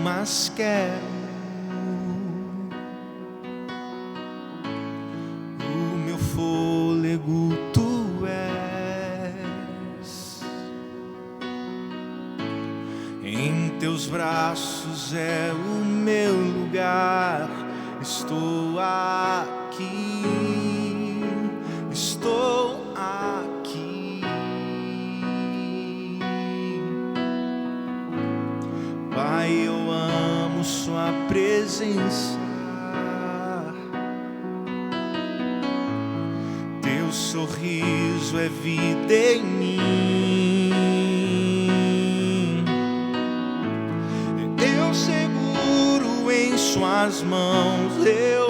mais quero. O meu fôlego tu és. Em teus braços é o meu lugar. Estou aqui, estou aqui. Pai, eu amo sua presença. Teu sorriso é vida em mim. Eu seguro em suas mãos, eu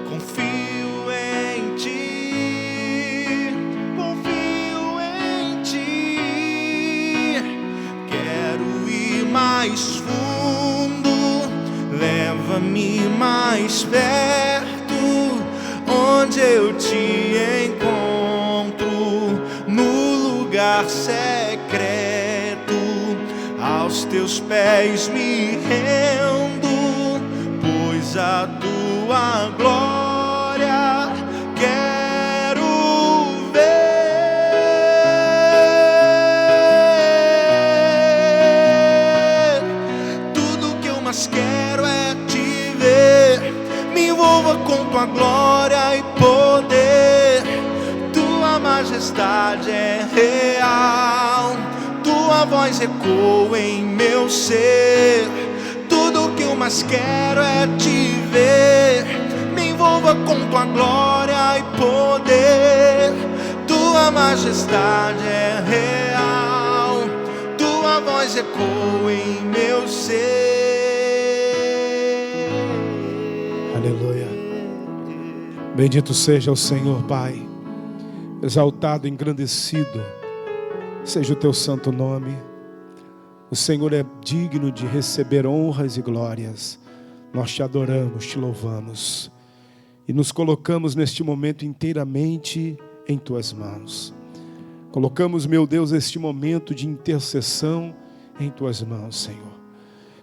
confio em ti, confio em ti. Quero ir mais fundo, leva-me mais perto, onde eu te encontro, no lugar secreto, aos teus pés me rendo, pois a tua glória quero ver. Tudo que eu mais quero é te ver. Me envolva com tua glória e poder. Tua majestade é real, tua voz ecoa em meu ser. Tudo que eu mais quero é te ver. Me envolva com tua glória e poder. Tua majestade é real, tua voz ecoa em meu ser. Aleluia. Bendito seja o Senhor, Pai. Exaltado, engrandecido seja o teu santo nome. O Senhor é digno de receber honras e glórias. Nós te adoramos, te louvamos e nos colocamos neste momento inteiramente em tuas mãos. Colocamos, meu Deus, este momento de intercessão em tuas mãos, Senhor.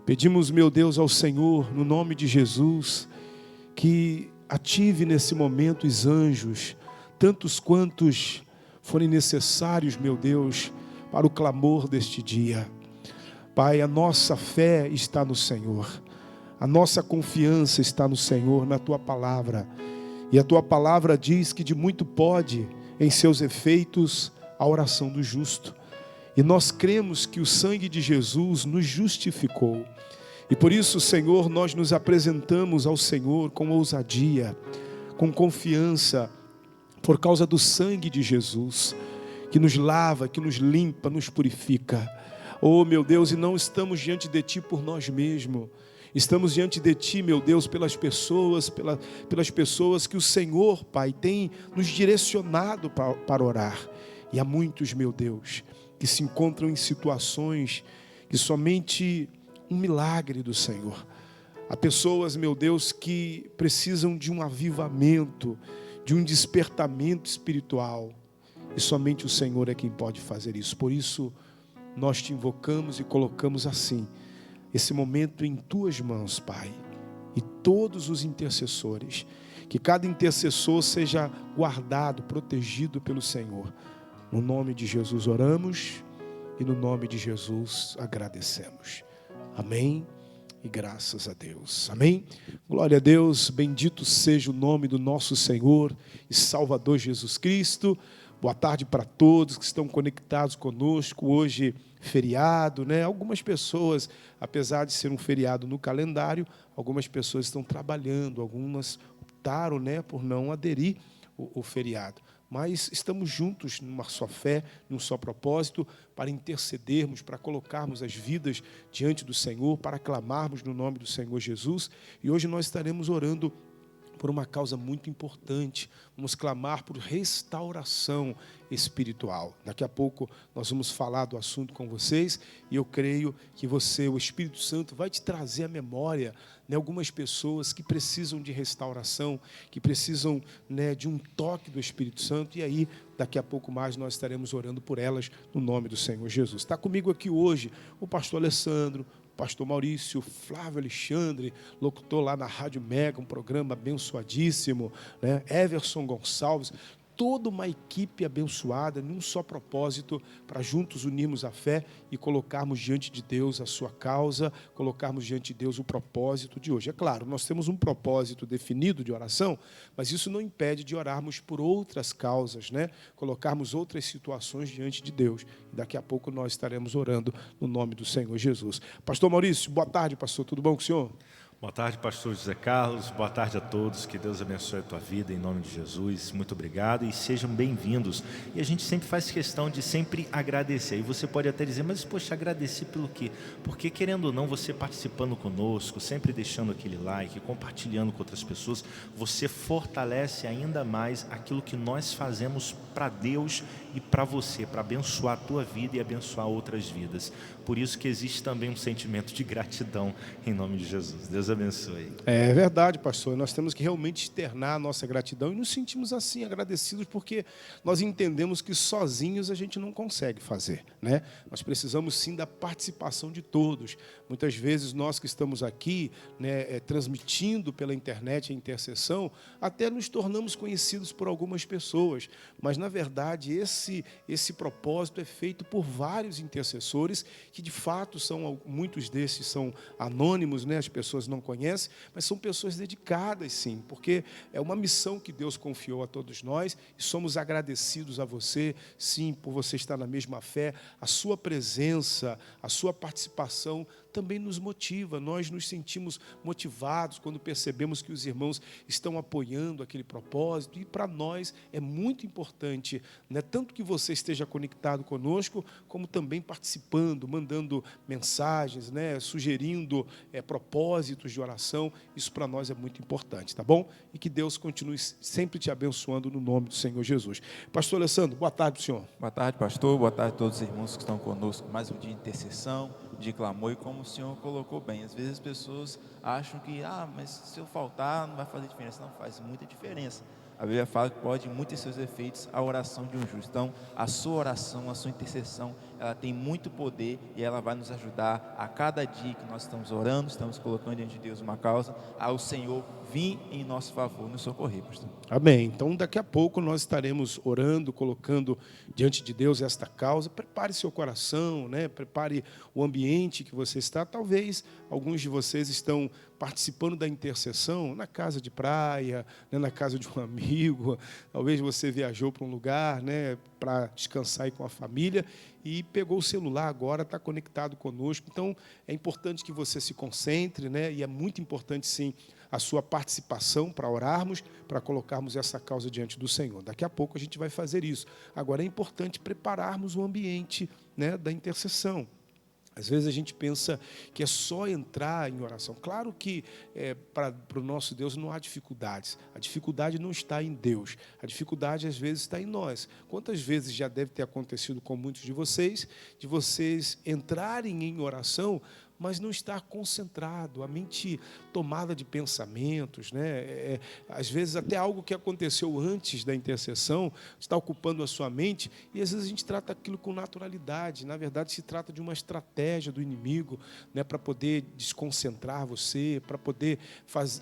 Pedimos, meu Deus, ao Senhor, no nome de Jesus, que ative nesse momento os anjos, tantos quantos forem necessários, meu Deus, para o clamor deste dia. Pai, a nossa fé está no Senhor, a nossa confiança está no Senhor, na Tua Palavra. E a Tua Palavra diz que de muito pode, em seus efeitos, a oração do justo. E nós cremos que o sangue de Jesus nos justificou. E por isso, Senhor, nós nos apresentamos ao Senhor com ousadia, com confiança, por causa do sangue de Jesus, que nos lava, que nos limpa, nos purifica. Oh, meu Deus, e não estamos diante de Ti por nós mesmos. Estamos diante de Ti, meu Deus, pelas pessoas que o Senhor, Pai, tem nos direcionado para orar. E há muitos, meu Deus, que se encontram em situações que somente um milagre do Senhor. Há pessoas, meu Deus, que precisam de um avivamento, de um despertamento espiritual. E somente o Senhor é quem pode fazer isso. Por isso, nós te invocamos e colocamos assim, esse momento em tuas mãos, Pai. E todos os intercessores, que cada intercessor seja guardado, protegido pelo Senhor. No nome de Jesus oramos e no nome de Jesus agradecemos. Amém. E graças a Deus. Amém? Glória a Deus, bendito seja o nome do nosso Senhor e Salvador Jesus Cristo. Boa tarde para todos que estão conectados conosco. Hoje, feriado, né? Algumas pessoas, apesar de ser um feriado no calendário, algumas pessoas estão trabalhando, algumas optaram, né, por não aderir ao feriado. Mas estamos juntos numa só fé, num só propósito, para intercedermos, para colocarmos as vidas diante do Senhor, para clamarmos no nome do Senhor Jesus. E hoje nós estaremos orando por uma causa muito importante. Vamos clamar por restauração espiritual. Daqui a pouco nós vamos falar do assunto com vocês e eu creio que você, o Espírito Santo, vai te trazer à memória, né, algumas pessoas que precisam de restauração, que precisam, né, de um toque do Espírito Santo, e aí daqui a pouco mais nós estaremos orando por elas no nome do Senhor Jesus. Está comigo aqui hoje o pastor Alessandro, pastor Maurício, Flávio Alexandre, locutor lá na Rádio Mega, um programa abençoadíssimo, né? Everson Gonçalves, toda uma equipe abençoada, num só propósito, para juntos unirmos a fé e colocarmos diante de Deus a sua causa, colocarmos diante de Deus o propósito de hoje. É claro, nós temos um propósito definido de oração, mas isso não impede de orarmos por outras causas, né? Colocarmos outras situações diante de Deus. E daqui a pouco nós estaremos orando no nome do Senhor Jesus. Pastor Maurício, boa tarde, pastor. Tudo bom com o senhor? Boa tarde, pastor José Carlos. Boa tarde a todos. Que Deus abençoe a tua vida em nome de Jesus. Muito obrigado e sejam bem-vindos. E a gente sempre faz questão de sempre agradecer. E você pode até dizer, mas poxa, agradecer pelo quê? Porque querendo ou não, você participando conosco, sempre deixando aquele like, compartilhando com outras pessoas, você fortalece ainda mais aquilo que nós fazemos para Deus e para você, para abençoar a tua vida e abençoar outras vidas. Por isso que existe também um sentimento de gratidão em nome de Jesus. Deus abençoe. É verdade, pastor. Nós temos que realmente externar a nossa gratidão e nos sentimos assim agradecidos porque nós entendemos que sozinhos a gente não consegue fazer, né? Nós precisamos sim da participação de todos. Muitas vezes nós que estamos aqui, né, transmitindo pela internet a intercessão, até nos tornamos conhecidos por algumas pessoas, mas na verdade esse propósito é feito por vários intercessores que de fato muitos desses são anônimos, né? As pessoas não conhecem, mas são pessoas dedicadas sim, porque é uma missão que Deus confiou a todos nós e somos agradecidos a você, sim, por você estar na mesma fé. A sua presença, a sua participação também nos motiva, nós nos sentimos motivados quando percebemos que os irmãos estão apoiando aquele propósito e para nós é muito importante, né, tanto que você esteja conectado conosco, como também participando, mandando mensagens, né, sugerindo propósitos de oração, isso para nós é muito importante, tá bom? E que Deus continue sempre te abençoando no nome do Senhor Jesus. Pastor Alessandro, boa tarde para o senhor. Boa tarde, pastor, boa tarde a todos os irmãos que estão conosco, mais um dia de intercessão, de clamor, e como o senhor colocou bem, às vezes as pessoas acham que, mas se eu faltar não vai fazer diferença. Não, faz muita diferença. A Bíblia fala que pode muito ter seus efeitos a oração de um justo. Então, a sua oração, a sua intercessão, ela tem muito poder e ela vai nos ajudar a cada dia que nós estamos orando, estamos colocando diante de Deus uma causa, ao Senhor vir em nosso favor, nos socorrer, pastor. Amém. Então, daqui a pouco nós estaremos orando, colocando diante de Deus esta causa. Prepare seu coração, né? Prepare o ambiente que você está. Talvez alguns de vocês estão participando da intercessão na casa de praia, né? Na casa de um amigo. Talvez você viajou para um lugar, né, para descansar aí com a família e pegou o celular agora, está conectado conosco. Então, é importante que você se concentre, né? E é muito importante, sim, a sua participação para orarmos, para colocarmos essa causa diante do Senhor. Daqui a pouco a gente vai fazer isso. Agora, é importante prepararmos o ambiente, né, da intercessão. Às vezes a gente pensa que é só entrar em oração. Claro que para o nosso Deus não há dificuldades. A dificuldade não está em Deus. A dificuldade, às vezes, está em nós. Quantas vezes já deve ter acontecido com muitos de vocês entrarem em oração, mas não estar concentrado, a mente tomada de pensamentos, né? Às vezes até algo que aconteceu antes da intercessão está ocupando a sua mente e às vezes a gente trata aquilo com naturalidade. Na verdade, se trata de uma estratégia do inimigo, né, para poder desconcentrar você, para poder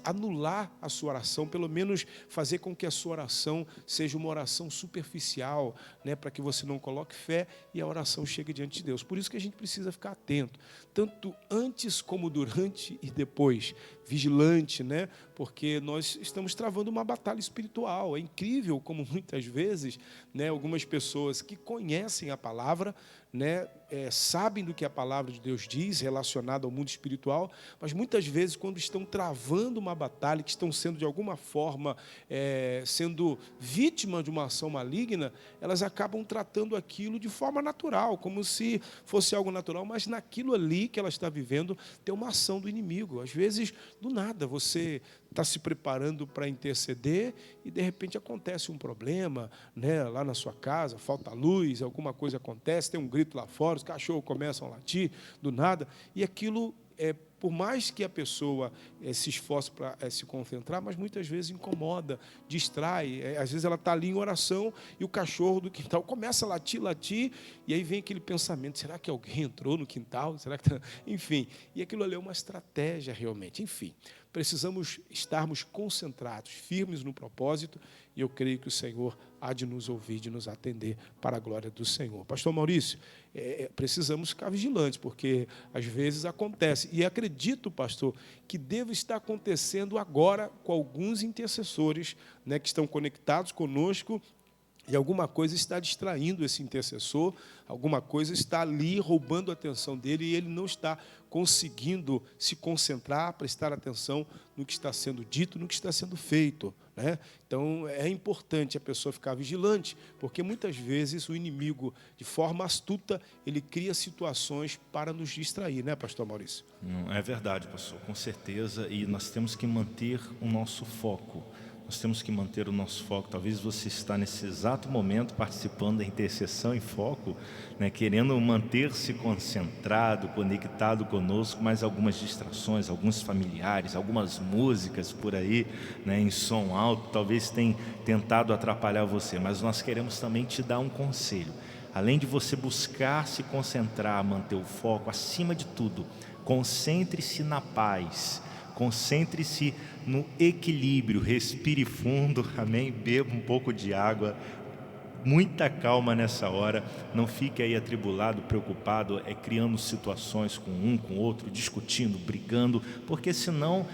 anular a sua oração, pelo menos fazer com que a sua oração seja uma oração superficial, né, para que você não coloque fé e a oração chegue diante de Deus. Por isso que a gente precisa ficar atento, tanto antes como durante e depois, vigilante, né? Porque nós estamos travando uma batalha espiritual. É incrível como muitas vezes, né, algumas pessoas que conhecem a palavra, né, sabem do que a palavra de Deus diz relacionada ao mundo espiritual, mas muitas vezes quando estão travando uma batalha, que estão sendo de alguma forma sendo vítima de uma ação maligna, elas acabam tratando aquilo de forma natural, como se fosse algo natural, mas naquilo ali que ela está vivendo tem uma ação do inimigo. Às vezes, do nada, você está se preparando para interceder e de repente acontece um problema, né, lá na sua casa, falta luz, alguma coisa acontece, tem um grito lá fora, os cachorros começam a latir do nada, e aquilo por mais que a pessoa se esforce para se concentrar, mas muitas vezes incomoda, distrai. Às vezes ela está ali em oração e o cachorro do quintal começa a latir, e aí vem aquele pensamento, será que alguém entrou no quintal? Será que Enfim, e aquilo ali é uma estratégia realmente. Enfim, precisamos estarmos concentrados, firmes no propósito, e eu creio que o Senhor há de nos ouvir, de nos atender para a glória do Senhor. Pastor Maurício, precisamos ficar vigilantes, porque às vezes acontece, e acredito, pastor, que deve estar acontecendo agora com alguns intercessores, né, que estão conectados conosco, e alguma coisa está distraindo esse intercessor, alguma coisa está ali roubando a atenção dele, e ele não está conseguindo se concentrar, prestar atenção no que está sendo dito, no que está sendo feito, né? Então, é importante a pessoa ficar vigilante, porque muitas vezes o inimigo, de forma astuta, ele cria situações para nos distrair, né, pastor Maurício? É verdade, pastor, com certeza, e nós temos que manter o nosso foco. Nós temos que manter o nosso foco. Talvez você está nesse exato momento participando da intercessão em foco, né, querendo manter-se concentrado, conectado conosco, mas algumas distrações, alguns familiares, algumas músicas por aí, né, em som alto, talvez tenham tentado atrapalhar você. Mas nós queremos também te dar um conselho. Além de você buscar se concentrar, manter o foco, acima de tudo, concentre-se na paz. Concentre-se no equilíbrio, respire fundo, amém? Beba um pouco de água, muita calma nessa hora, não fique aí atribulado, preocupado, criando situações com um, com outro, discutindo, brigando, porque senão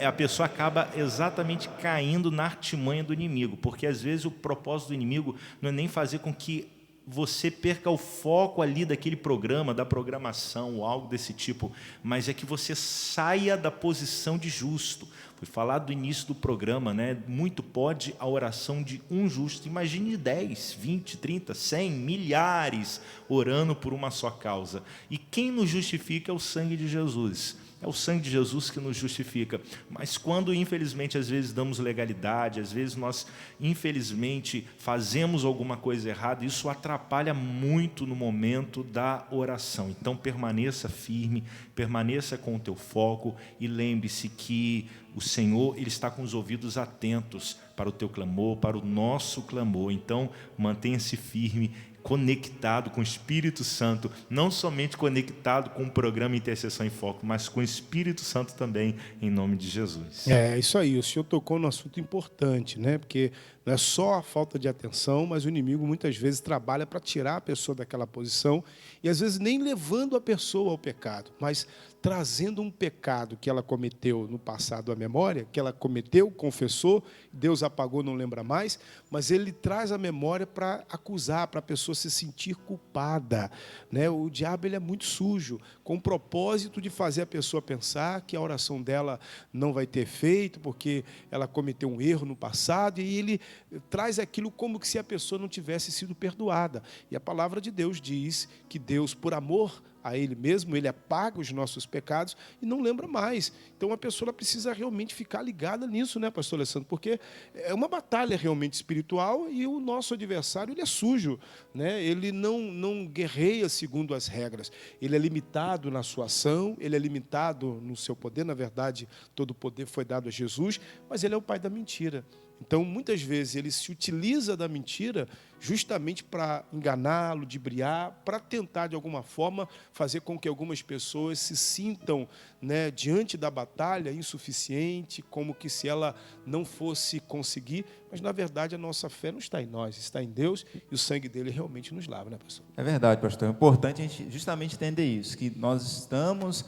a pessoa acaba exatamente caindo na artimanha do inimigo, porque às vezes o propósito do inimigo não é nem fazer com que você perca o foco ali daquele programa, da programação, ou algo desse tipo, mas é que você saia da posição de justo. Foi falado do início do programa, né? Muito pode a oração de um justo. Imagine 10, 20, 30, 100, milhares orando por uma só causa. E quem nos justifica é o sangue de Jesus. É o sangue de Jesus que nos justifica. Mas quando, infelizmente, às vezes damos legalidade, às vezes nós, infelizmente, fazemos alguma coisa errada, isso atrapalha muito no momento da oração. Então, permaneça firme, permaneça com o teu foco e lembre-se que o Senhor, Ele está com os ouvidos atentos para o teu clamor, para o nosso clamor. Então, mantenha-se firme, conectado com o Espírito Santo, não somente conectado com o programa Intercessão em Foco, mas com o Espírito Santo também, em nome de Jesus. É isso aí, o senhor tocou num assunto importante, né? Porque não é só a falta de atenção, mas o inimigo muitas vezes trabalha para tirar a pessoa daquela posição, e às vezes nem levando a pessoa ao pecado, mas trazendo um pecado que ela cometeu no passado à memória, que ela cometeu, confessou, Deus apagou, não lembra mais, mas ele traz a memória para acusar, para a pessoa se sentir culpada, né? O diabo, ele é muito sujo, com o propósito de fazer a pessoa pensar que a oração dela não vai ter efeito, porque ela cometeu um erro no passado, e ele traz aquilo como que se a pessoa não tivesse sido perdoada. E a palavra de Deus diz que Deus, por amor a Ele mesmo, Ele apaga os nossos pecados e não lembra mais. Então a pessoa precisa realmente ficar ligada nisso, né, pastor Alessandro? Porque é uma batalha realmente espiritual, e o nosso adversário, ele é sujo, né? Ele não guerreia segundo as regras. Ele é limitado na sua ação, ele é limitado no seu poder. Na verdade, todo o poder foi dado a Jesus, mas ele é o pai da mentira. Então, muitas vezes, ele se utiliza da mentira justamente para enganar, ludibriar, para tentar, de alguma forma, fazer com que algumas pessoas se sintam, né, diante da batalha, insuficiente, como que se ela não fosse conseguir. Mas, na verdade, a nossa fé não está em nós, está em Deus, e o sangue dele realmente nos lava, né, pastor? É verdade, pastor. É importante a gente justamente entender isso, que nós estamos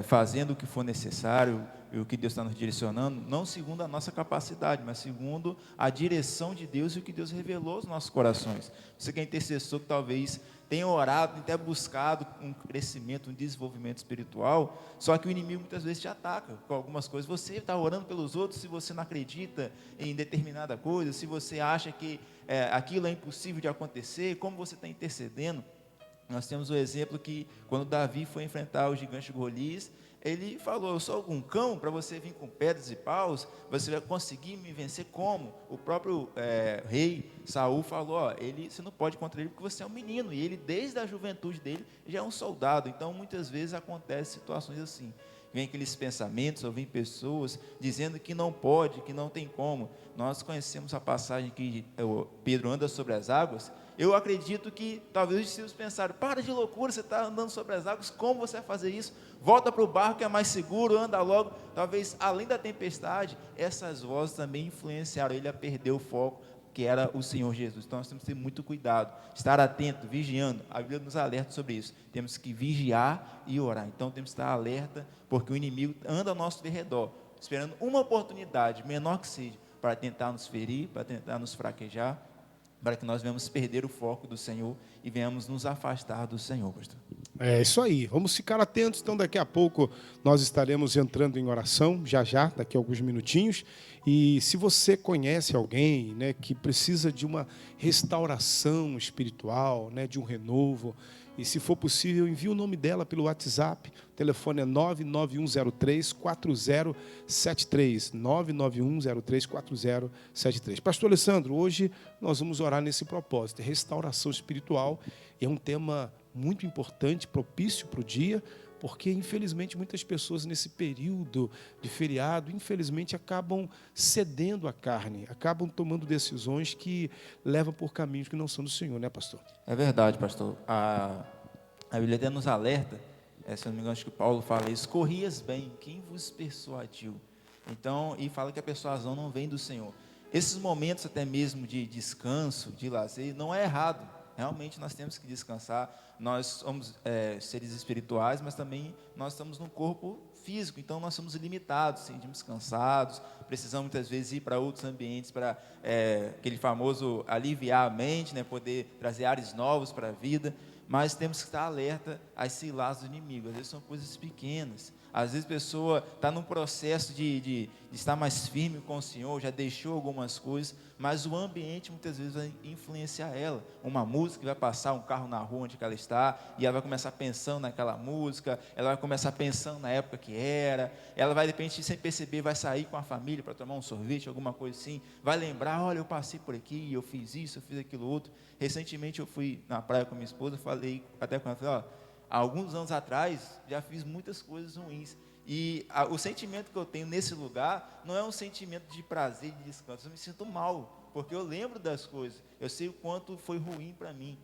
fazendo o que for necessário, e o que Deus está nos direcionando, não segundo a nossa capacidade, mas segundo a direção de Deus e o que Deus revelou aos nossos corações. Você que é intercessor, que talvez tenha orado, tenha buscado um crescimento, um desenvolvimento espiritual, só que o inimigo muitas vezes te ataca com algumas coisas. Você está orando pelos outros, se você não acredita em determinada coisa, se você acha que aquilo é impossível de acontecer, como você está intercedendo. Nós temos o exemplo que, quando Davi foi enfrentar o gigante Golias, ele falou: eu sou algum cão para você vir com pedras e paus? Você vai conseguir me vencer como? O próprio rei Saul falou: você não pode contra ele porque você é um menino, e ele desde a juventude dele já é um soldado. Então muitas vezes acontecem situações assim, vem aqueles pensamentos, ou vem pessoas dizendo que não pode, que não tem como. Nós conhecemos a passagem que Pedro anda sobre as águas. Eu acredito que talvez os discípulos pensaram: para de loucura, você está andando sobre as águas, como você vai fazer isso? Volta para o barco que é mais seguro, anda logo. Talvez, além da tempestade, essas vozes também influenciaram ele a perder o foco, que era o Senhor Jesus. Então nós temos que ter muito cuidado, estar atento, vigiando. A Bíblia nos alerta sobre isso. Temos que vigiar e orar. Então temos que estar alerta, porque o inimigo anda ao nosso redor, esperando uma oportunidade, menor que seja, para tentar nos ferir, para tentar nos fraquejar, para que nós venhamos perder o foco do Senhor e venhamos nos afastar do Senhor, pastor. É isso aí, vamos ficar atentos. Então daqui a pouco nós estaremos entrando em oração, já, daqui a alguns minutinhos. E se você conhece alguém, né, que precisa de uma restauração espiritual, né, de um renovo, e se for possível, envie o nome dela pelo WhatsApp. O telefone é 99103-4073, 99103-4073. Pastor Alessandro, hoje nós vamos orar nesse propósito, restauração espiritual. E é um tema muito importante, propício para o dia, porque infelizmente muitas pessoas nesse período de feriado, infelizmente acabam cedendo à carne, acabam tomando decisões que levam por caminhos que não são do Senhor, né, pastor? É verdade, pastor. A Bíblia até nos alerta, se eu não me engano, acho que Paulo fala isso: corrias bem, quem vos persuadiu? Então, e fala que a persuasão não vem do Senhor. Esses momentos até mesmo de descanso, de lazer, não é errado. Realmente nós temos que descansar. Nós somos seres espirituais, mas também nós estamos no corpo físico, então nós somos limitados, sentimos cansados, precisamos muitas vezes ir para outros ambientes para aquele famoso aliviar a mente, né, poder trazer ares novos para a vida. Mas temos que estar alerta às ciladas do inimigo. Às vezes são coisas pequenas. Às vezes a pessoa está num processo de estar mais firme com o Senhor, já deixou algumas coisas, mas o ambiente muitas vezes vai influenciar ela. Uma música que vai passar, um carro na rua onde ela está, e ela vai começar pensando naquela música, ela vai começar pensando na época que era, ela vai de repente, sem perceber, vai sair com a família para tomar um sorvete, alguma coisa assim, vai lembrar: olha, eu passei por aqui, eu fiz isso, eu fiz aquilo outro. Recentemente eu fui na praia com minha esposa, falei até com ela, falei: há alguns anos atrás, já fiz muitas coisas ruins. E o sentimento que eu tenho nesse lugar não é um sentimento de prazer, de descanso. Eu me sinto mal, porque eu lembro das coisas. Eu sei o quanto foi ruim para mim.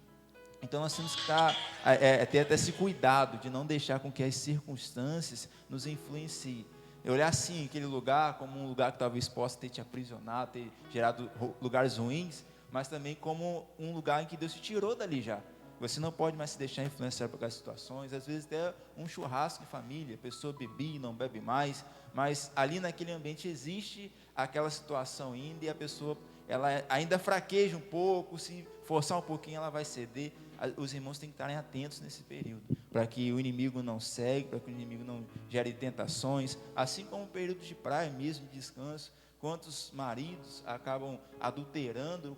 Então nós temos que ter até esse cuidado de não deixar com que as circunstâncias nos influenciem. Eu olhar assim aquele lugar como um lugar que talvez possa ter te aprisionado, ter gerado lugares ruins, mas também como um lugar em que Deus te tirou dali já. Você não pode mais se deixar influenciar por aquelas situações. Às vezes até um churrasco de família, a pessoa bebe, não bebe mais, mas ali naquele ambiente existe aquela situação ainda, e a pessoa ela ainda fraqueja um pouco, se forçar um pouquinho ela vai ceder. Os irmãos têm que estarem atentos nesse período, para que o inimigo não segue, para que o inimigo não gere tentações, assim como o período de praia mesmo, de descanso. Quantos maridos acabam adulterando,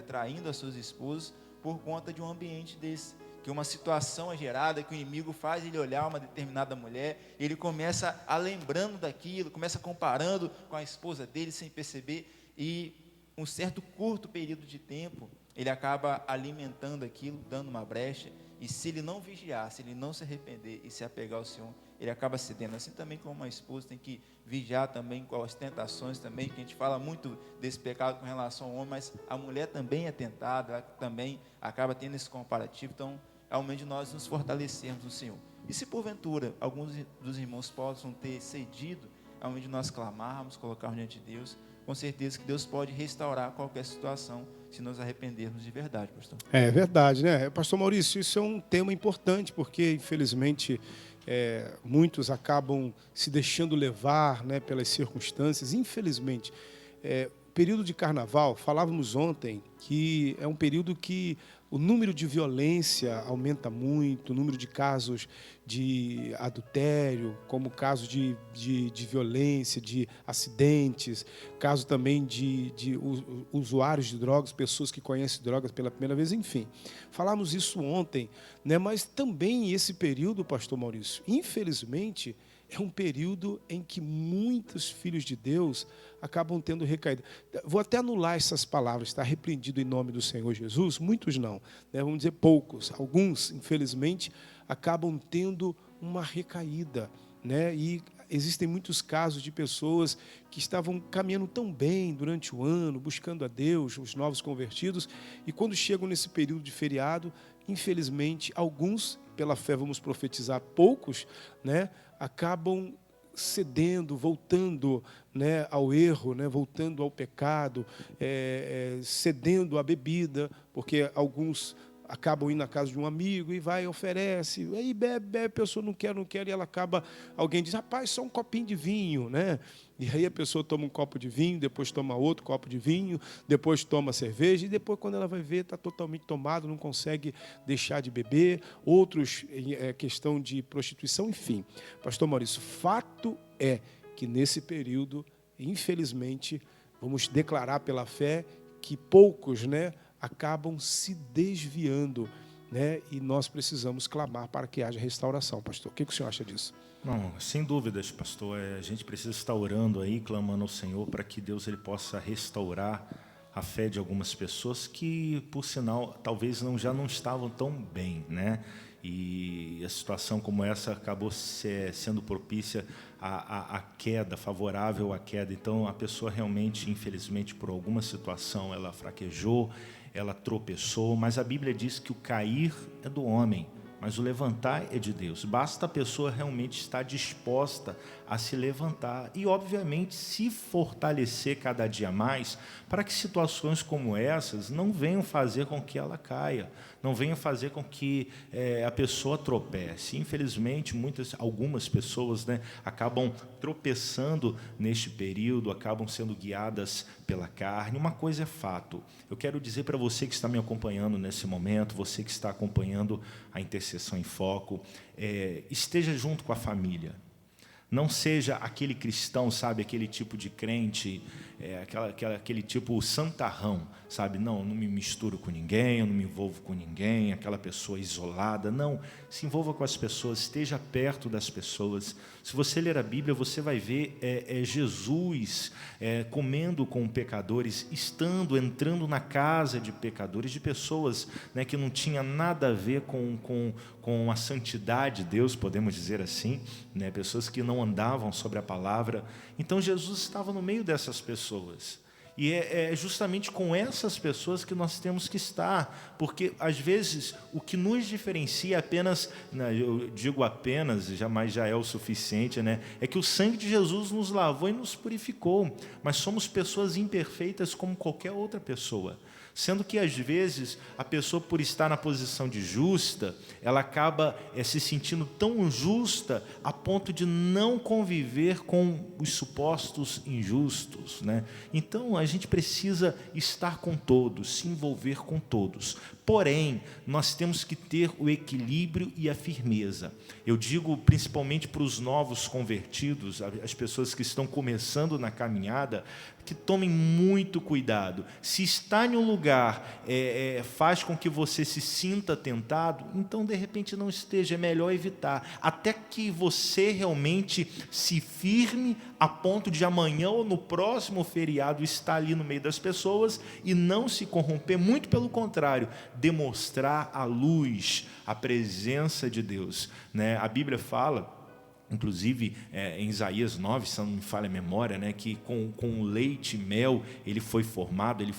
traindo as suas esposas, por conta de um ambiente desse, que uma situação é gerada, que o inimigo faz ele olhar uma determinada mulher, ele começa a lembrando daquilo, começa comparando com a esposa dele sem perceber, e um certo curto período de tempo, ele acaba alimentando aquilo, dando uma brecha, e se ele não vigiar, se ele não se arrepender e se apegar ao Senhor, ele acaba cedendo. Assim também como uma esposa tem que vigiar também com as tentações também, que a gente fala muito desse pecado com relação ao homem, mas a mulher também é tentada, ela também acaba tendo esse comparativo. Então é o momento de nós nos fortalecermos no Senhor. E se porventura alguns dos irmãos possam ter cedido, é o momento de nós clamarmos, colocarmos diante de Deus. Com certeza que Deus pode restaurar qualquer situação, se nos arrependermos de verdade, pastor. É verdade, né? Pastor Maurício, isso é um tema importante, porque infelizmente muitos acabam se deixando levar, né, pelas circunstâncias. Infelizmente, período de carnaval, falávamos ontem que é um período que o número de violência aumenta muito, o número de casos de adultério, como casos de violência, de acidentes, caso também de usuários de drogas, pessoas que conhecem drogas pela primeira vez, enfim. Falamos isso ontem, né? Mas também esse período, pastor Maurício, infelizmente, é um período em que muitos filhos de Deus acabam tendo recaído. Vou até anular essas palavras, está repreendido em nome do Senhor Jesus, muitos não, né? Vamos dizer poucos, alguns, infelizmente, acabam tendo uma recaída, né? E existem muitos casos de pessoas que estavam caminhando tão bem durante o ano, buscando a Deus, os novos convertidos, e quando chegam nesse período de feriado, infelizmente, alguns, pela fé vamos profetizar, poucos, né, acabam cedendo, voltando, né, ao erro, né, voltando ao pecado, cedendo à bebida, porque alguns acabam indo na casa de um amigo e vai, oferece, aí bebe, a pessoa não quer, e ela acaba, alguém diz, rapaz, só um copinho de vinho, né? E aí a pessoa toma um copo de vinho, depois toma outro copo de vinho, depois toma cerveja, e depois, quando ela vai ver, está totalmente tomado, não consegue deixar de beber. Outros, questão de prostituição, enfim. Pastor Maurício, fato é que nesse período, infelizmente, vamos declarar pela fé que poucos, né, acabam se desviando, né? E nós precisamos clamar para que haja restauração, pastor. O que o senhor acha disso? Não, sem dúvidas, pastor. A gente precisa estar orando aí, clamando ao Senhor para que Deus ele possa restaurar a fé de algumas pessoas que, por sinal, talvez já não estavam tão bem, né? E a situação como essa acabou sendo propícia à queda, favorável à queda. Então, a pessoa realmente, infelizmente, por alguma situação, ela fraquejou, ela tropeçou, mas a Bíblia diz que o cair é do homem, mas o levantar é de Deus. Basta a pessoa realmente estar disposta a se levantar e, obviamente, se fortalecer cada dia mais para que situações como essas não venham fazer com que ela caia, não venham fazer com que a pessoa tropece. Infelizmente, algumas pessoas, né, acabam tropeçando neste período, acabam sendo guiadas pela carne. Uma coisa é fato. Eu quero dizer para você que está me acompanhando nesse momento, você que está acompanhando a Intercessão em Foco, esteja junto com a família. Não seja aquele cristão, sabe, aquele tipo de crente, aquele tipo santarrão, sabe? Não me misturo com ninguém, eu não me envolvo com ninguém, aquela pessoa isolada. Não, se envolva com as pessoas, esteja perto das pessoas. Se você ler a Bíblia, você vai ver Jesus comendo com pecadores, entrando na casa de pecadores, de pessoas, né, que não tinha nada a ver com a santidade de Deus, podemos dizer assim, né, pessoas que não andavam sobre a palavra. Então Jesus estava no meio dessas pessoas. E é justamente com essas pessoas que nós temos que estar, porque às vezes o que nos diferencia apenas, eu digo apenas, jamais já é o suficiente, né? É que o sangue de Jesus nos lavou e nos purificou, mas somos pessoas imperfeitas como qualquer outra pessoa. Sendo que, às vezes, a pessoa, por estar na posição de justa, ela acaba se sentindo tão justa a ponto de não conviver com os supostos injustos, né? Então, a gente precisa estar com todos, se envolver com todos. Porém, nós temos que ter o equilíbrio e a firmeza. Eu digo principalmente para os novos convertidos, as pessoas que estão começando na caminhada, que tomem muito cuidado. Se está em um lugar faz com que você se sinta tentado, então de repente não esteja, é melhor evitar, até que você realmente se firme a ponto de amanhã ou no próximo feriado estar ali no meio das pessoas e não se corromper, muito pelo contrário, demonstrar a luz, a presença de Deus, né? A Bíblia fala, inclusive em Isaías 9, se não me falha a memória, né, que com leite e mel ele foi formado, ele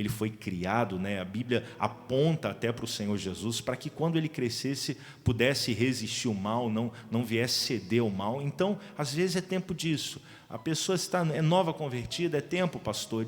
foi criado, né? A Bíblia aponta até para o Senhor Jesus, para que quando ele crescesse pudesse resistir ao mal, não viesse ceder ao mal. Então, às vezes é tempo disso. A pessoa é nova convertida, é tempo, pastor,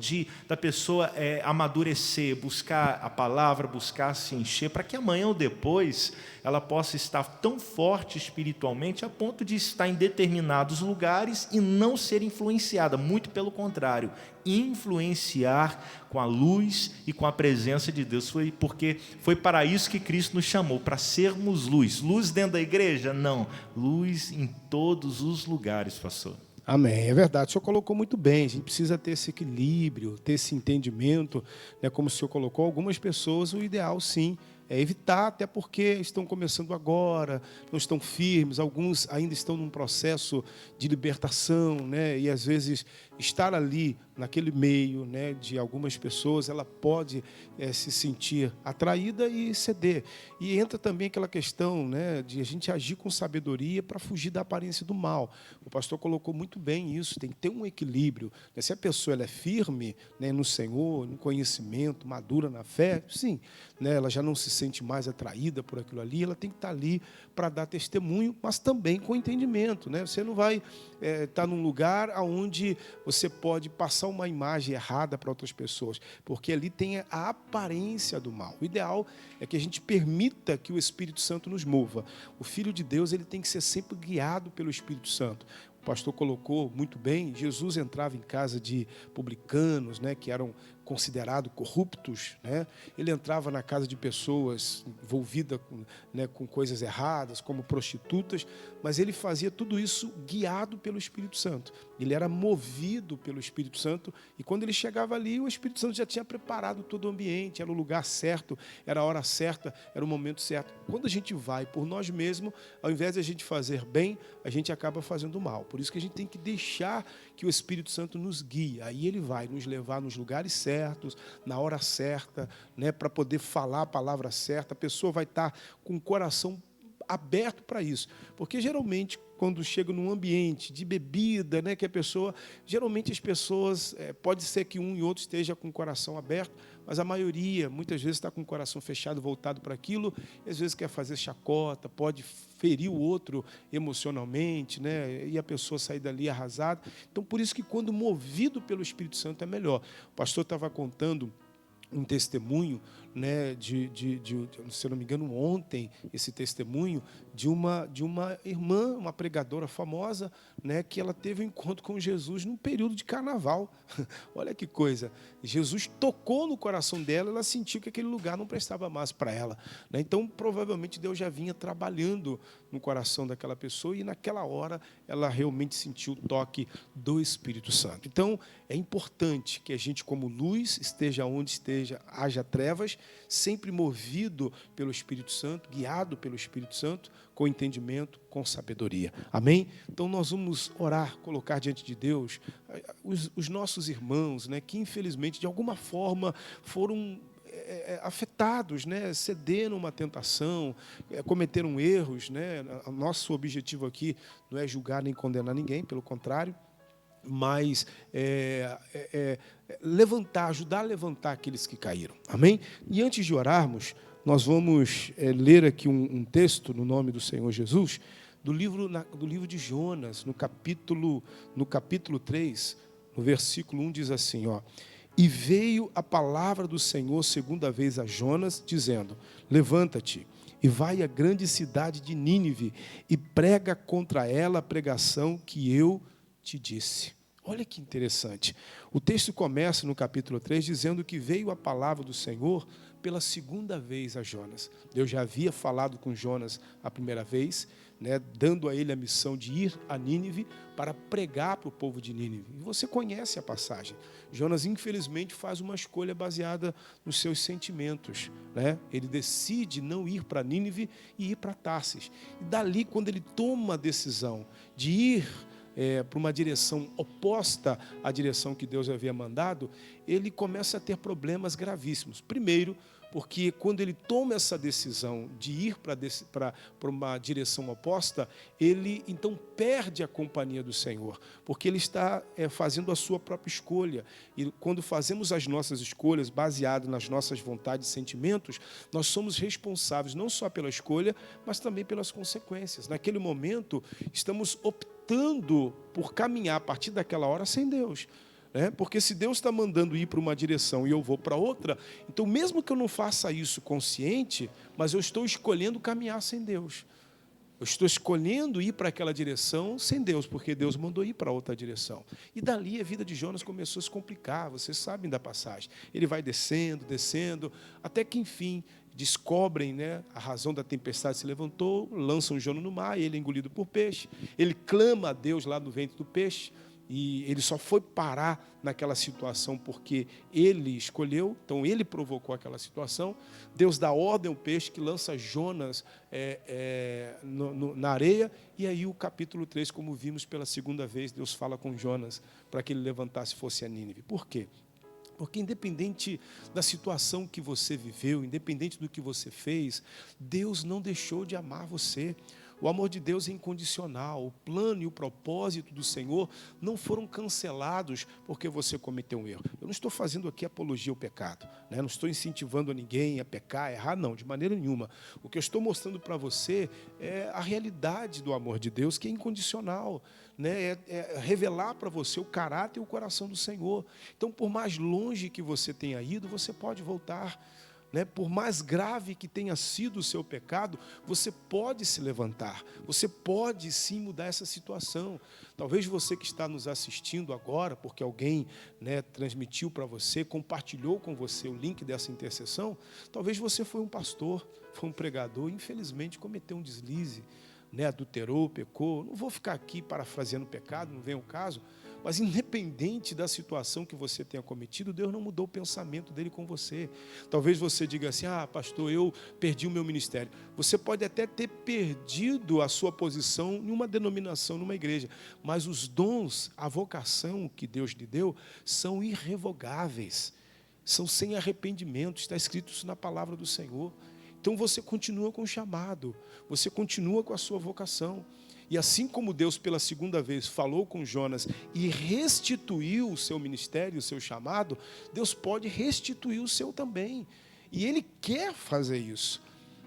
da pessoa amadurecer, buscar a palavra, buscar se encher, para que amanhã ou depois ela possa estar tão forte espiritualmente a ponto de estar em determinados lugares e não ser influenciada, muito pelo contrário, influenciar com a luz e com a presença de Deus. Porque foi para isso que Cristo nos chamou, para sermos luz. Luz dentro da igreja? Não, luz em todos os lugares, pastor. Amém, é verdade, o senhor colocou muito bem, a gente precisa ter esse equilíbrio, ter esse entendimento, né, como o senhor colocou, algumas pessoas, o ideal sim, é evitar, até porque estão começando agora, não estão firmes, alguns ainda estão num processo de libertação, né? E às vezes estar ali naquele meio, né, de algumas pessoas, ela pode se sentir atraída e ceder. E entra também aquela questão, né, de a gente agir com sabedoria para fugir da aparência do mal. O pastor colocou muito bem isso, tem que ter um equilíbrio, né? Se a pessoa ela é firme, né, no Senhor, no conhecimento, madura na fé, sim, né, ela já não se sente mais atraída por aquilo ali, ela tem que estar ali para dar testemunho, mas também com entendimento, né? Você não vai estar num lugar onde você pode passar uma imagem errada para outras pessoas, porque ali tem a aparência do mal. O ideal é que a gente permita que o Espírito Santo nos mova. O Filho de Deus ele tem que ser sempre guiado pelo Espírito Santo. O pastor colocou muito bem, Jesus entrava em casa de publicanos, né, que eram considerados corruptos, né? Ele entrava na casa de pessoas envolvidas com coisas erradas, como prostitutas, mas ele fazia tudo isso guiado pelo Espírito Santo. Ele era movido pelo Espírito Santo e quando ele chegava ali, o Espírito Santo já tinha preparado todo o ambiente, era o lugar certo, era a hora certa, era o momento certo. Quando a gente vai por nós mesmos, ao invés de a gente fazer bem, a gente acaba fazendo mal. Por isso que a gente tem que deixar que o Espírito Santo nos guie. Aí ele vai nos levar nos lugares certos, na hora certa, né, para poder falar a palavra certa. A pessoa vai estar com o coração aberto para isso. Porque geralmente, quando chega num ambiente de bebida, né, que a pessoa, geralmente as pessoas, pode ser que um e outro esteja com o coração aberto, mas a maioria, muitas vezes, está com o coração fechado, voltado para aquilo, e às vezes quer fazer chacota, pode ferir o outro emocionalmente, né, e a pessoa sair dali arrasada. Então, por isso que quando movido pelo Espírito Santo é melhor. O pastor estava contando um testemunho, né, se eu não me engano, ontem, esse testemunho de uma irmã, uma pregadora famosa, né, que ela teve um encontro com Jesus num período de carnaval. Olha que coisa. Jesus tocou no coração dela, ela sentiu que aquele lugar não prestava mais para ela, né? Então, provavelmente, Deus já vinha trabalhando no coração daquela pessoa e naquela hora ela realmente sentiu o toque do Espírito Santo. Então, é importante que a gente, como luz, esteja onde esteja, haja trevas, sempre movido pelo Espírito Santo, guiado pelo Espírito Santo, com entendimento, com sabedoria. Amém? Então nós vamos orar, colocar diante de Deus os nossos irmãos, né, que infelizmente de alguma forma foram afetados, né, cederam uma tentação, cometeram erros, né? O nosso objetivo aqui não é julgar nem condenar ninguém, pelo contrário, mas levantar, ajudar a levantar aqueles que caíram. Amém? E antes de orarmos, nós vamos ler aqui um texto no nome do Senhor Jesus, do livro de Jonas, no capítulo 3, no versículo 1, diz assim, ó: E veio a palavra do Senhor segunda vez a Jonas, dizendo: Levanta-te e vai à grande cidade de Nínive e prega contra ela a pregação que eu te disse. Olha que interessante. O texto começa no capítulo 3 dizendo que veio a palavra do Senhor pela segunda vez a Jonas. Deus já havia falado com Jonas a primeira vez, né, dando a ele a missão de ir a Nínive para pregar para o povo de Nínive. E você conhece a passagem. Jonas, infelizmente, faz uma escolha baseada nos seus sentimentos, né? Ele decide não ir para Nínive e ir para Tarsis. E dali, quando ele toma a decisão de ir para uma direção oposta à direção que Deus havia mandado, ele começa a ter problemas gravíssimos. Primeiro, porque quando ele toma essa decisão de ir para uma direção oposta, ele então perde a companhia do Senhor, porque ele está fazendo a sua própria escolha. E quando fazemos as nossas escolhas baseadas nas nossas vontades e sentimentos, nós somos responsáveis não só pela escolha, mas também pelas consequências. Naquele momento, estamos optando optando por caminhar a partir daquela hora sem Deus. Porque se Deus está mandando ir para uma direção e eu vou para outra, então mesmo que eu não faça isso consciente, mas eu estou escolhendo caminhar sem Deus. Eu estou escolhendo ir para aquela direção sem Deus, porque Deus mandou ir para outra direção. E dali a vida de Jonas começou a se complicar, vocês sabem da passagem. Ele vai descendo, descendo, até que enfim descobrem, a razão da tempestade se levantou, lançam Jonas no mar, e ele é engolido por peixe. Ele clama a Deus lá no ventre do peixe, e ele só foi parar naquela situação porque ele escolheu, então ele provocou aquela situação. Deus dá ordem ao peixe que lança Jonas na areia, e aí o capítulo 3, como vimos pela segunda vez, Deus fala com Jonas para que ele levantasse e fosse a Nínive. Por quê? Porque independente da situação que você viveu, independente do que você fez, Deus não deixou de amar você. O amor de Deus é incondicional. O plano e o propósito do Senhor não foram cancelados porque você cometeu um erro. Eu não estou fazendo aqui apologia ao pecado, não estou incentivando a ninguém a pecar, a errar, não, de maneira nenhuma. O que eu estou mostrando para você é a realidade do amor de Deus, que é incondicional. É revelar para você o caráter e o coração do Senhor. Então, por mais longe que você tenha ido, você pode voltar. Por mais grave que tenha sido o seu pecado, você pode se levantar, você pode sim mudar essa situação. Talvez você que está nos assistindo agora, porque alguém transmitiu para você, compartilhou com você o link dessa intercessão, talvez você foi um pastor, foi um pregador, infelizmente cometeu um deslize, adulterou, pecou. Não vou ficar aqui parafraseando o pecado, não vem ao caso, mas independente da situação que você tenha cometido, Deus não mudou o pensamento dele com você. Talvez você diga assim: pastor, eu perdi o meu ministério. Você pode até ter perdido a sua posição em uma denominação, numa igreja, mas os dons, a vocação que Deus lhe deu, são irrevogáveis, são sem arrependimento. Está escrito isso na palavra do Senhor. Então você continua com o chamado, você continua com a sua vocação. E assim como Deus pela segunda vez falou com Jonas e restituiu o seu ministério, o seu chamado, Deus pode restituir o seu também. E Ele quer fazer isso,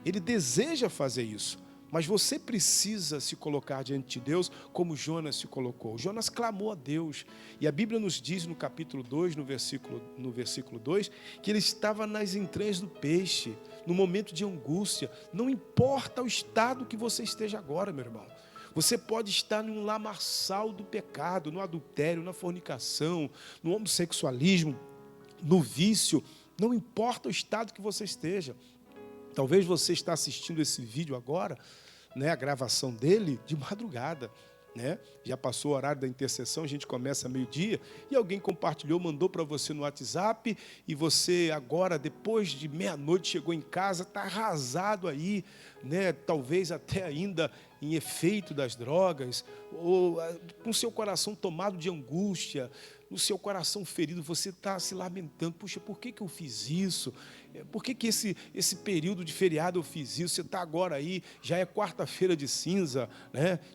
Ele deseja fazer isso. Mas você precisa se colocar diante de Deus como Jonas se colocou. Jonas clamou a Deus. E a Bíblia nos diz no capítulo 2, no versículo 2, que ele estava nas entranhas do peixe, no momento de angústia. Não importa o estado que você esteja agora, meu irmão. Você pode estar num lamaçal do pecado, no adultério, na fornicação, no homossexualismo, no vício. Não importa o estado que você esteja. Talvez você está assistindo esse vídeo agora, a gravação dele, de madrugada. Já passou o horário da intercessão, a gente começa meio-dia, e alguém compartilhou, mandou para você no WhatsApp, e você agora, depois de meia-noite, chegou em casa, está arrasado aí, talvez até ainda em efeito das drogas, ou com seu coração tomado de angústia, no seu coração ferido, você está se lamentando: puxa, por que eu fiz isso? Por que esse período de feriado eu fiz isso? Você está agora aí, já é quarta-feira de cinza,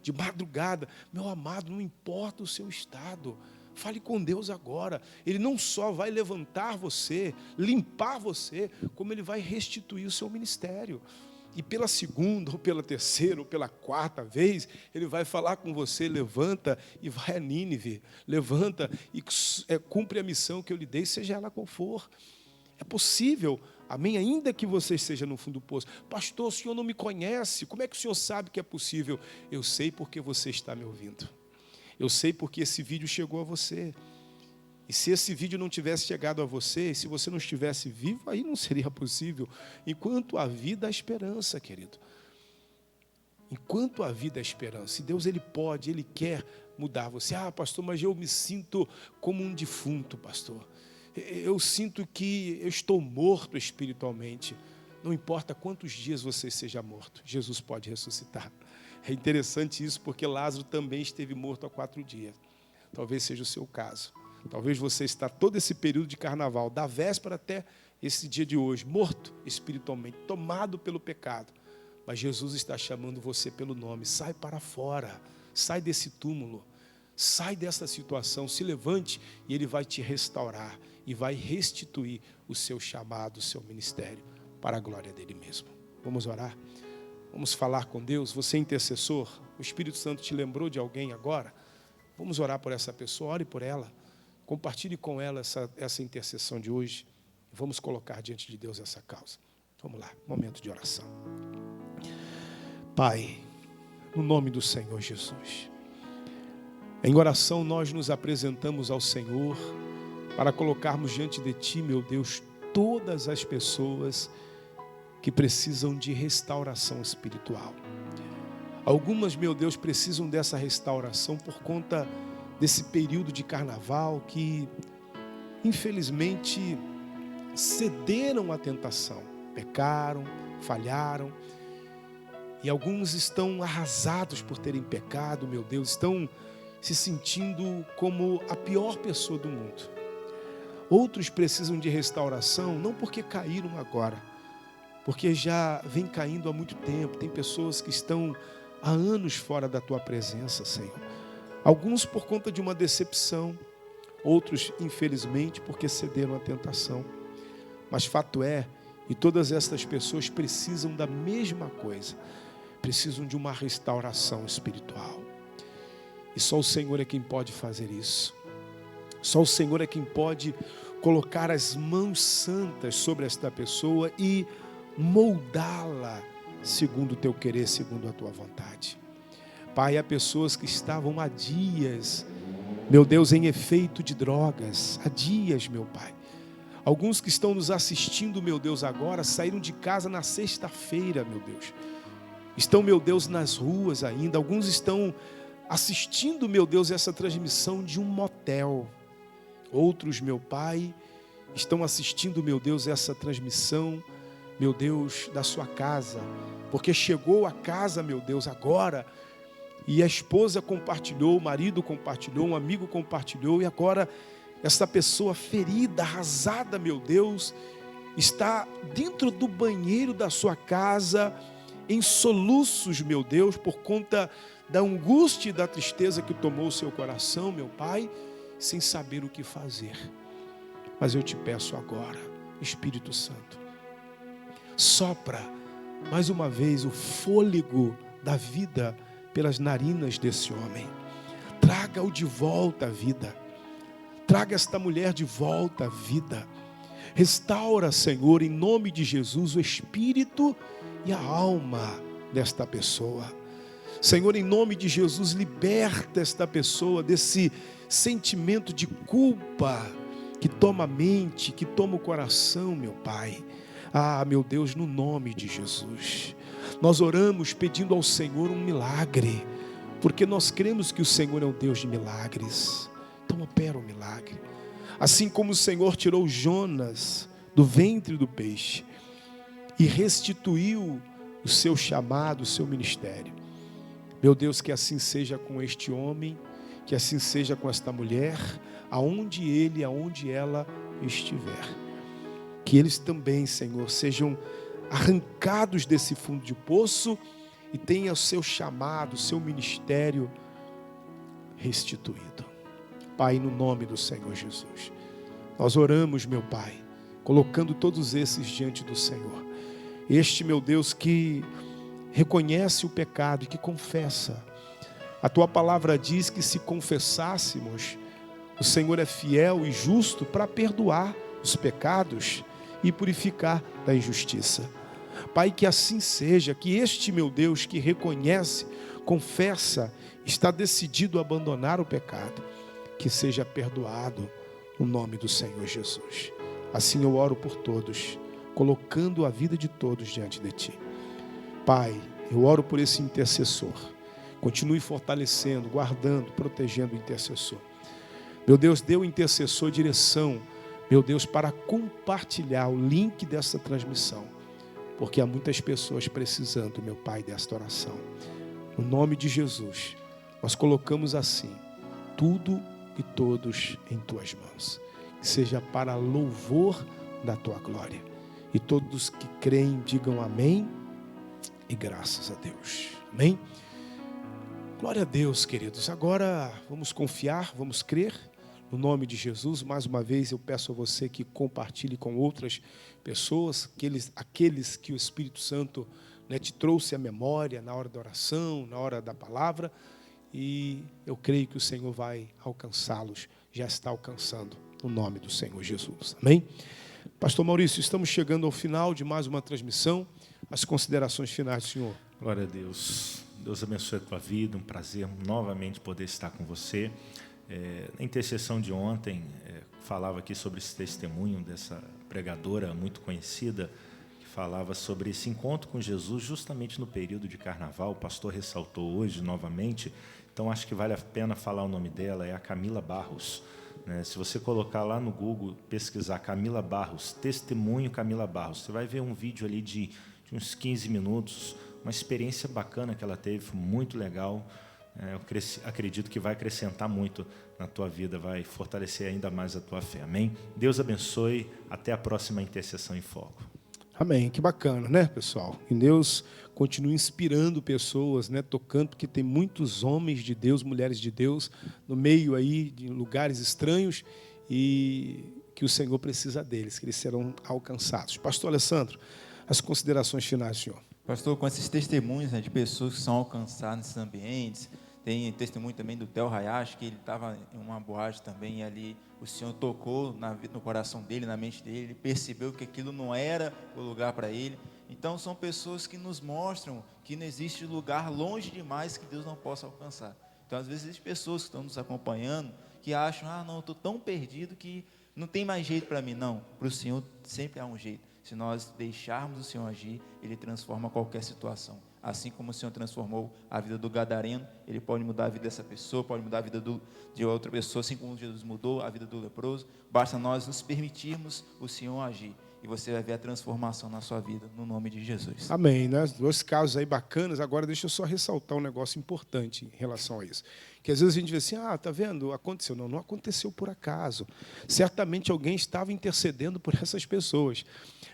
de madrugada. Meu amado, não importa o seu estado, fale com Deus agora. Ele não só vai levantar você, limpar você, como Ele vai restituir o seu ministério. E pela segunda, ou pela terceira, ou pela quarta vez, Ele vai falar com você: levanta e vai a Nínive. Levanta e cumpre a missão que eu lhe dei, seja ela qual for. É possível, amém? Ainda que você esteja no fundo do poço. Pastor, o senhor não me conhece, como é que o senhor sabe que é possível? Eu sei porque você está me ouvindo. Eu sei porque esse vídeo chegou a você. E se esse vídeo não tivesse chegado a você, se você não estivesse vivo, aí não seria possível. Enquanto há vida, há esperança, querido. Enquanto há vida, há esperança. E Deus, Ele pode, Ele quer mudar você. Pastor, mas eu me sinto como um defunto, pastor. Eu sinto que eu estou morto espiritualmente. Não importa quantos dias você seja morto, Jesus pode ressuscitar. É interessante isso, porque Lázaro também esteve morto há 4 dias. Talvez seja o seu caso. Talvez você está todo esse período de carnaval, da véspera até esse dia de hoje, morto espiritualmente, tomado pelo pecado. Mas Jesus está chamando você pelo nome: sai para fora, sai desse túmulo, sai dessa situação, se levante e Ele vai te restaurar e vai restituir o seu chamado, o seu ministério, para a glória dEle mesmo. Vamos orar? Vamos falar com Deus. Você é intercessor, o Espírito Santo te lembrou de alguém agora? Vamos orar por essa pessoa, ore por ela. Compartilhe com ela essa intercessão de hoje. Vamos colocar diante de Deus essa causa. Vamos lá, momento de oração. Pai, no nome do Senhor Jesus, em oração nós nos apresentamos ao Senhor para colocarmos diante de Ti, meu Deus, todas as pessoas que precisam de restauração espiritual. Algumas, meu Deus, precisam dessa restauração por conta desse período de carnaval que, infelizmente, cederam à tentação, pecaram, falharam, e alguns estão arrasados por terem pecado, meu Deus, estão se sentindo como a pior pessoa do mundo. Outros precisam de restauração, não porque caíram agora, porque já vem caindo há muito tempo. Tem pessoas que estão há anos fora da Tua presença, Senhor. Alguns por conta de uma decepção, outros, infelizmente, porque cederam à tentação. Mas fato é, e todas essas pessoas precisam da mesma coisa, precisam de uma restauração espiritual. E só o Senhor é quem pode fazer isso. Só o Senhor é quem pode colocar as mãos santas sobre esta pessoa e moldá-la segundo o Teu querer, segundo a Tua vontade. Pai, há pessoas que estavam há dias, meu Deus, em efeito de drogas, há dias, meu Pai. Alguns que estão nos assistindo, meu Deus, agora, saíram de casa na sexta-feira, meu Deus. Estão, meu Deus, nas ruas ainda. Alguns estão assistindo, meu Deus, essa transmissão de um motel. Outros, meu Pai, estão assistindo, meu Deus, essa transmissão, meu Deus, da sua casa. Porque chegou a casa, meu Deus, agora, e a esposa compartilhou, o marido compartilhou, um amigo compartilhou, e agora essa pessoa ferida, arrasada, meu Deus, está dentro do banheiro da sua casa, em soluços, meu Deus, por conta da angústia e da tristeza que tomou o seu coração, meu Pai, sem saber o que fazer. Mas eu te peço agora, Espírito Santo, sopra mais uma vez o fôlego da vida pelas narinas desse homem. Traga-o de volta à vida. Traga esta mulher de volta à vida. Restaura, Senhor, em nome de Jesus, o espírito e a alma desta pessoa. Senhor, em nome de Jesus, liberta esta pessoa desse sentimento de culpa que toma a mente, que toma o coração, meu Pai. Ah, meu Deus, no nome de Jesus, nós oramos pedindo ao Senhor um milagre, porque nós cremos que o Senhor é um Deus de milagres. Então opera o milagre. Assim como o Senhor tirou Jonas do ventre do peixe e restituiu o seu chamado, o seu ministério. Meu Deus, que assim seja com este homem, que assim seja com esta mulher, aonde ele, aonde ela estiver. Que eles também, Senhor, sejam arrancados desse fundo de poço e tenham o seu chamado, o seu ministério restituído. Pai, no nome do Senhor Jesus, nós oramos, meu Pai, colocando todos esses diante do Senhor. Este, meu Deus, que reconhece o pecado e que confessa. A Tua palavra diz que se confessássemos, o Senhor é fiel e justo para perdoar os pecados e purificar da injustiça. Pai, que assim seja, que este, meu Deus, que reconhece, confessa, está decidido a abandonar o pecado, que seja perdoado no nome do Senhor Jesus. Assim eu oro por todos, colocando a vida de todos diante de Ti. Pai, eu oro por esse intercessor. Continue fortalecendo, guardando, protegendo o intercessor. Meu Deus, dê ao intercessor direção, meu Deus, para compartilhar o link dessa transmissão, porque há muitas pessoas precisando, meu Pai, desta oração. No nome de Jesus, nós colocamos assim, tudo e todos em Tuas mãos. Que seja para louvor da Tua glória. E todos que creem, digam amém e graças a Deus. Amém? Glória a Deus, queridos. Agora vamos confiar, vamos crer. No nome de Jesus, mais uma vez eu peço a você que compartilhe com outras pessoas, aqueles que o Espírito Santo né, te trouxe à memória na hora da oração, na hora da palavra, e eu creio que o Senhor vai alcançá-los, já está alcançando, no nome do Senhor Jesus. Amém? Pastor Maurício, estamos chegando ao final de mais uma transmissão. As considerações finais, senhor. Glória a Deus. Deus abençoe a tua vida. Um prazer novamente poder estar com você. Na intercessão de ontem, falava aqui sobre esse testemunho dessa pregadora muito conhecida, que falava sobre esse encontro com Jesus justamente no período de carnaval. O pastor ressaltou hoje novamente, então acho que vale a pena falar o nome dela, é a Camila Barros. Se você colocar lá no Google, pesquisar Camila Barros, testemunho Camila Barros, você vai ver um vídeo ali de uns 15 minutos, uma experiência bacana que ela teve, foi muito legal. Eu acredito que vai acrescentar muito na tua vida, vai fortalecer ainda mais a tua fé. Amém? Deus abençoe, até a próxima Intercessão em Foco. Amém, que bacana, né, pessoal? E Deus continue inspirando pessoas, né, tocando, porque tem muitos homens de Deus, mulheres de Deus, no meio aí de lugares estranhos, e que o Senhor precisa deles, que eles serão alcançados. Pastor Alessandro, as considerações finais, senhor. Pastor, com esses testemunhos, né, de pessoas que são alcançadas nesses ambientes, tem testemunho também do Theo Hayashi, que ele estava em uma boate também, e ali o Senhor tocou no coração dele, na mente dele, ele percebeu que aquilo não era o lugar para ele. Então, são pessoas que nos mostram que não existe lugar longe demais que Deus não possa alcançar. Então, às vezes, existem pessoas que estão nos acompanhando, que acham, não, eu estou tão perdido que não tem mais jeito para mim. Não, para o Senhor sempre há um jeito. Se nós deixarmos o Senhor agir, Ele transforma qualquer situação. Assim como o Senhor transformou a vida do gadareno, Ele pode mudar a vida dessa pessoa, pode mudar a vida de outra pessoa, assim como Jesus mudou a vida do leproso. Basta nós nos permitirmos o Senhor agir. E você vai ver a transformação na sua vida, no nome de Jesus. Amém, né? 2 casos aí bacanas. Agora deixa eu só ressaltar um negócio importante em relação a isso. Que às vezes a gente vê assim, tá vendo, aconteceu. Não aconteceu por acaso. Certamente alguém estava intercedendo por essas pessoas.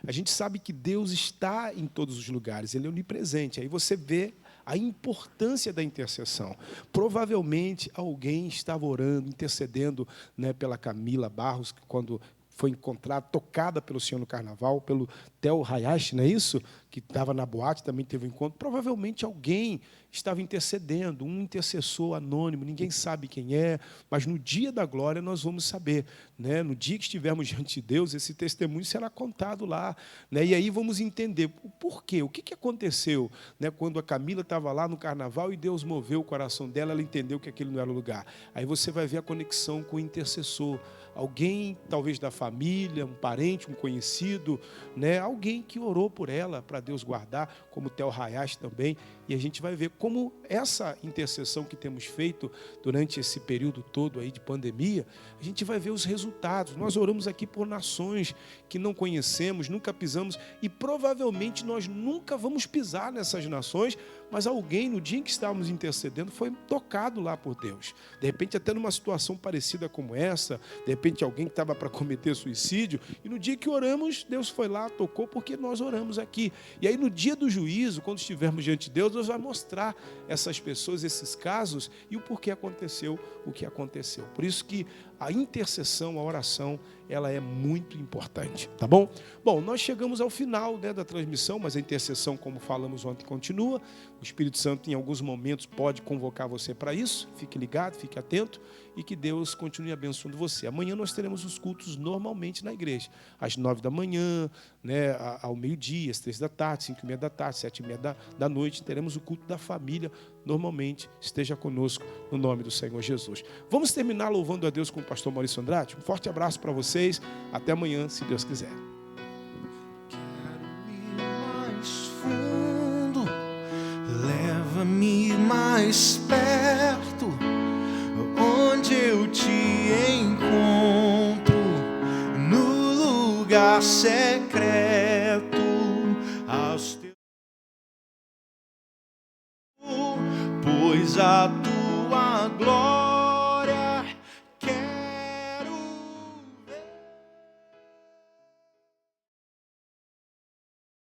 A gente sabe que Deus está em todos os lugares, Ele é onipresente. Aí você vê a importância da intercessão. Provavelmente alguém estava orando, intercedendo, né, pela Camila Barros, quando foi encontrada, tocada pelo Senhor no carnaval, pelo Theo Hayashi, não é isso? Que estava na boate, também teve um encontro. Provavelmente alguém estava intercedendo, um intercessor anônimo, ninguém sabe quem é, mas no dia da glória nós vamos saber, né? No dia que estivermos diante de Deus, esse testemunho será contado lá, né? E aí vamos entender o porquê, o que aconteceu, né? Quando a Camila estava lá no carnaval e Deus moveu o coração dela, ela entendeu que aquele não era o lugar. Aí você vai ver a conexão com o intercessor, alguém talvez da família, um parente, um conhecido, né? Alguém que orou por ela para Deus guardar, como o Theo Hayashi também, e a gente vai ver como essa intercessão que temos feito durante esse período todo aí de pandemia, a gente vai ver os resultados. Nós oramos aqui por nações que não conhecemos, nunca pisamos, e provavelmente nós nunca vamos pisar nessas nações, mas alguém, no dia em que estávamos intercedendo, foi tocado lá por Deus. De repente, até numa situação parecida como essa, de repente alguém que estava para cometer suicídio, e no dia que oramos, Deus foi lá, tocou, porque nós oramos aqui. E aí, no dia do juízo, quando estivermos diante de Deus, Deus vai mostrar essas pessoas, esses casos, e o porquê aconteceu o que aconteceu. Por isso que a intercessão, a oração, ela é muito importante, tá bom? Bom, nós chegamos ao final, né, da transmissão, mas a intercessão, como falamos ontem, continua. O Espírito Santo, em alguns momentos, pode convocar você para isso. Fique ligado, fique atento, e que Deus continue abençoando você. Amanhã nós teremos os cultos normalmente na igreja, às 9 da manhã, né, ao meio-dia, às 3 da tarde, 5h30 da tarde, 7h30 da noite. Teremos o culto da família, normalmente. Esteja conosco, no nome do Senhor Jesus. Vamos terminar louvando a Deus com o pastor Maurício Andrade. Um forte abraço para vocês. Até amanhã, se Deus quiser. Quero ir mais fundo, leva-me mais perto, onde eu te encontro, no lugar secreto, aos teus, pois a